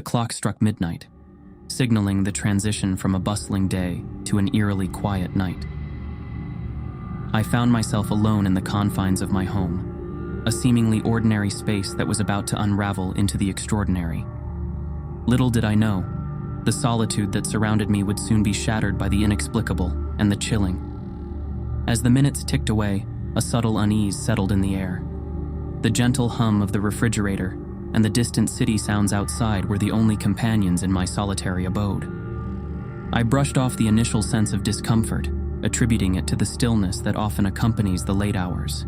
The clock struck midnight, signaling the transition from a bustling day to an eerily quiet night. I found myself alone in the confines of my home, a seemingly ordinary space that was about to unravel into the extraordinary. Little did I know, the solitude that surrounded me would soon be shattered by the inexplicable and the chilling. As the minutes ticked away, a subtle unease settled in the air. The gentle hum of the refrigerator and the distant city sounds outside were the only companions in my solitary abode. I brushed off the initial sense of discomfort, attributing it to the stillness that often accompanies the late hours.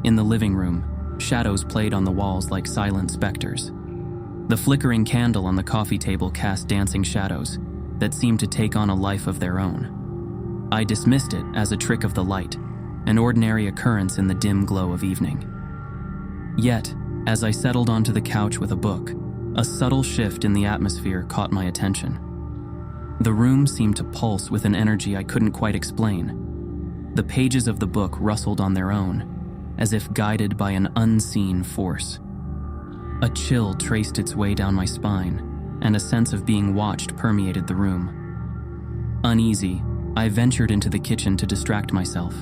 In the living room, shadows played on the walls like silent specters. The flickering candle on the coffee table cast dancing shadows that seemed to take on a life of their own. I dismissed it as a trick of the light, an ordinary occurrence in the dim glow of evening. Yet, as I settled onto the couch with a book, a subtle shift in the atmosphere caught my attention. The room seemed to pulse with an energy I couldn't quite explain. The pages of the book rustled on their own, as if guided by an unseen force. A chill traced its way down my spine, and a sense of being watched permeated the room. Uneasy, I ventured into the kitchen to distract myself.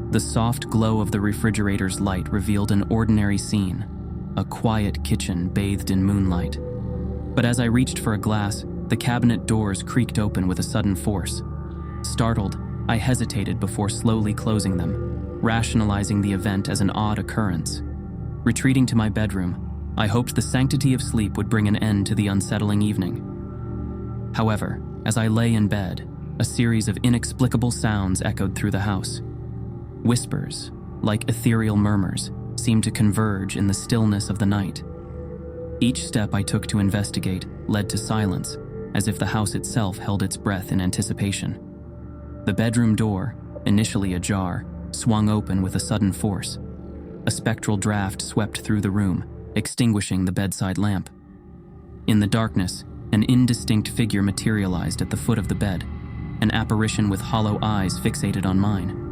The soft glow of the refrigerator's light revealed an ordinary scene, a quiet kitchen bathed in moonlight. But as I reached for a glass, the cabinet doors creaked open with a sudden force. Startled, I hesitated before slowly closing them, rationalizing the event as an odd occurrence. Retreating to my bedroom, I hoped the sanctity of sleep would bring an end to the unsettling evening. However, as I lay in bed, a series of inexplicable sounds echoed through the house. Whispers, like ethereal murmurs, seemed to converge in the stillness of the night. Each step I took to investigate led to silence, as if the house itself held its breath in anticipation. The bedroom door, initially ajar, swung open with a sudden force. A spectral draft swept through the room, extinguishing the bedside lamp. In the darkness, an indistinct figure materialized at the foot of the bed, an apparition with hollow eyes fixated on mine.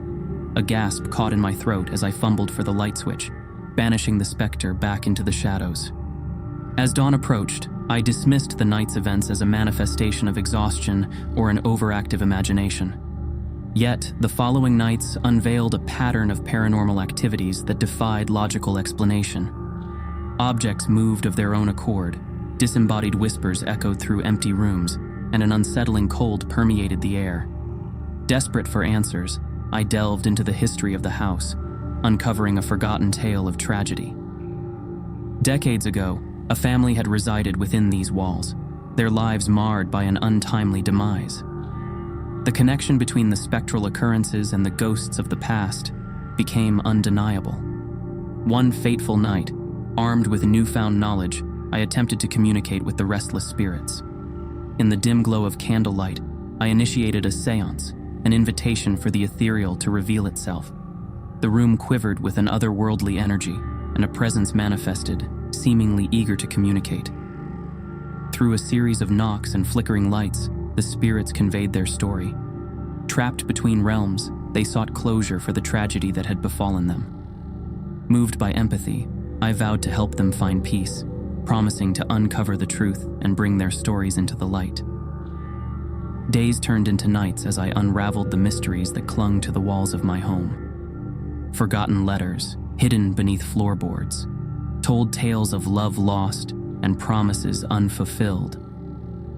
A gasp caught in my throat as I fumbled for the light switch, banishing the specter back into the shadows. As dawn approached, I dismissed the night's events as a manifestation of exhaustion or an overactive imagination. Yet, the following nights unveiled a pattern of paranormal activities that defied logical explanation. Objects moved of their own accord, disembodied whispers echoed through empty rooms, and an unsettling cold permeated the air. Desperate for answers, I delved into the history of the house, uncovering a forgotten tale of tragedy. Decades ago, a family had resided within these walls, their lives marred by an untimely demise. The connection between the spectral occurrences and the ghosts of the past became undeniable. One fateful night, armed with newfound knowledge, I attempted to communicate with the restless spirits. In the dim glow of candlelight, I initiated a seance, an invitation for the ethereal to reveal itself. The room quivered with an otherworldly energy, and a presence manifested, seemingly eager to communicate. Through a series of knocks and flickering lights, the spirits conveyed their story. Trapped between realms, they sought closure for the tragedy that had befallen them. Moved by empathy, I vowed to help them find peace, promising to uncover the truth and bring their stories into the light. Days turned into nights as I unraveled the mysteries that clung to the walls of my home. Forgotten letters, hidden beneath floorboards, told tales of love lost and promises unfulfilled.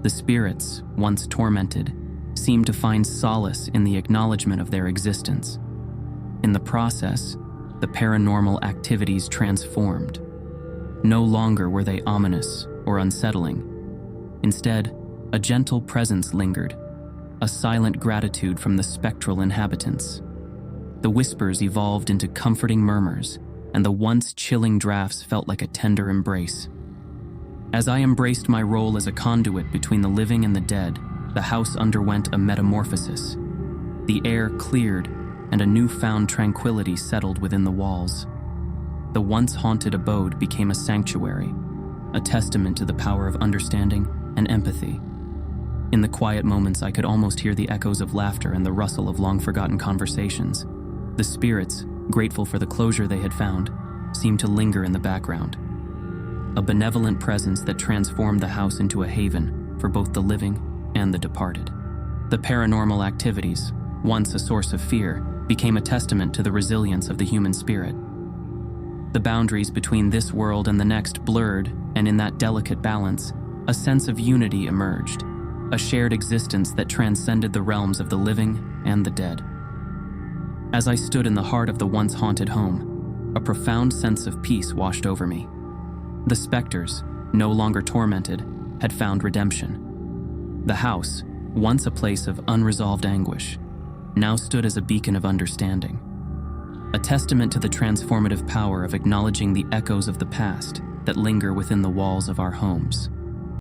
The spirits, once tormented, seemed to find solace in the acknowledgement of their existence. In the process, the paranormal activities transformed. No longer were they ominous or unsettling. Instead, a gentle presence lingered, a silent gratitude from the spectral inhabitants. The whispers evolved into comforting murmurs, and the once chilling drafts felt like a tender embrace. As I embraced my role as a conduit between the living and the dead, the house underwent a metamorphosis. The air cleared, and a newfound tranquility settled within the walls. The once haunted abode became a sanctuary, a testament to the power of understanding and empathy. In the quiet moments, I could almost hear the echoes of laughter and the rustle of long-forgotten conversations. The spirits, grateful for the closure they had found, seemed to linger in the background. a benevolent presence that transformed the house into a haven for both the living and the departed. The paranormal activities, once a source of fear, became a testament to the resilience of the human spirit. The boundaries between this world and the next blurred, and in that delicate balance, a sense of unity emerged, a shared existence that transcended the realms of the living and the dead. As I stood in the heart of the once haunted home, a profound sense of peace washed over me. The specters, no longer tormented, had found redemption. The house, once a place of unresolved anguish, now stood as a beacon of understanding, a testament to the transformative power of acknowledging the echoes of the past that linger within the walls of our homes.